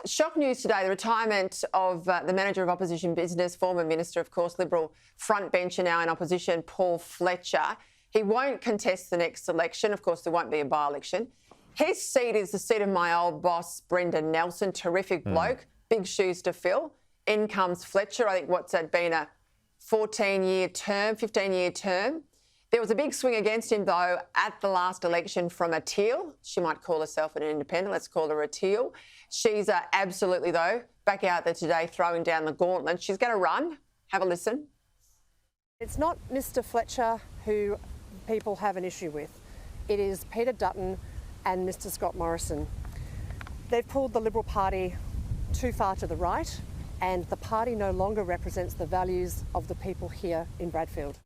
Shock news today, the retirement of the Manager of Opposition Business, former Minister, of course, Liberal frontbencher now in opposition, Paul Fletcher. He won't contest the next election. Of course, there won't be a by-election. His seat is the seat of my old boss, Brendan Nelson, terrific bloke, big shoes to fill. In comes Fletcher. I think what's that been, a 14-year term, 15-year term. There was a big swing against him, though, at the last election from a Teal. She might call herself an independent. Let's call her a Teal. She's absolutely, though, back out there today throwing down the gauntlet. She's going to run. Have a listen. It's not Mr Fletcher who people have an issue with. It is Peter Dutton and Mr Scott Morrison. They've pulled the Liberal Party too far to the right, and the party no longer represents the values of the people here in Bradfield.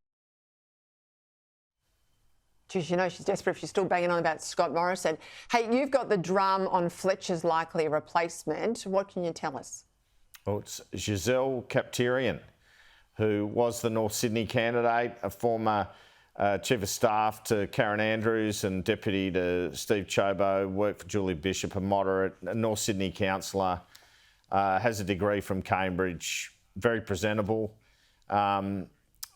Geez, you know she's desperate if she's still banging on about Scott Morrison. Hey, you've got the drum on Fletcher's likely replacement. What can you tell us? Well, it's Gisele Kapterian, who was the North Sydney candidate, a former Chief of Staff to Karen Andrews and Deputy to Steve Ciobo, worked for Julie Bishop, a moderate, a North Sydney councillor, has a degree from Cambridge, very presentable.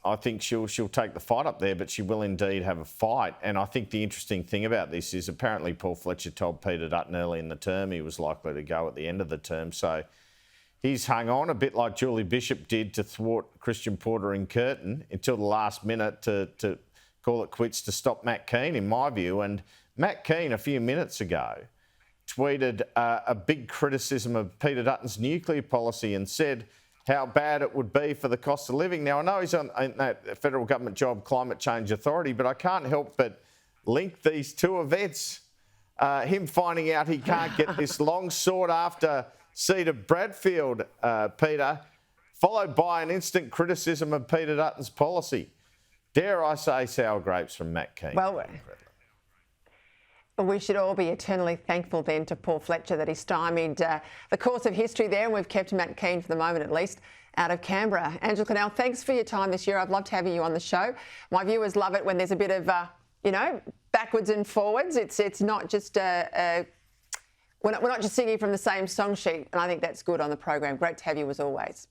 I think she'll take the fight up there, but she will indeed have a fight. And I think the interesting thing about this is apparently Paul Fletcher told Peter Dutton early in the term he was likely to go at the end of the term. So he's hung on a bit like Julie Bishop did to thwart Christian Porter in Curtin until the last minute to call it quits to stop Matt Keane, in my view. And Matt Keane, a few minutes ago, tweeted a big criticism of Peter Dutton's nuclear policy and said how bad it would be for the cost of living. Now, I know he's on that federal government job, Climate Change Authority, but I can't help but link these two events. Him finding out he can't get this long sought-after seat of Bradfield, Peter, followed by an instant criticism of Peter Dutton's policy. Dare I say sour grapes from Matt Keane. Well, we should all be eternally thankful then to Paul Fletcher that he stymied the course of history there, and we've kept Matt Keane, for the moment at least, out of Canberra. Andrew Clennell, thanks for your time this year. I've loved having you on the show. My viewers love it when there's a bit of, you know, backwards and forwards. It's not just we're not just singing from the same song sheet, and I think that's good on the program. Great to have you as always.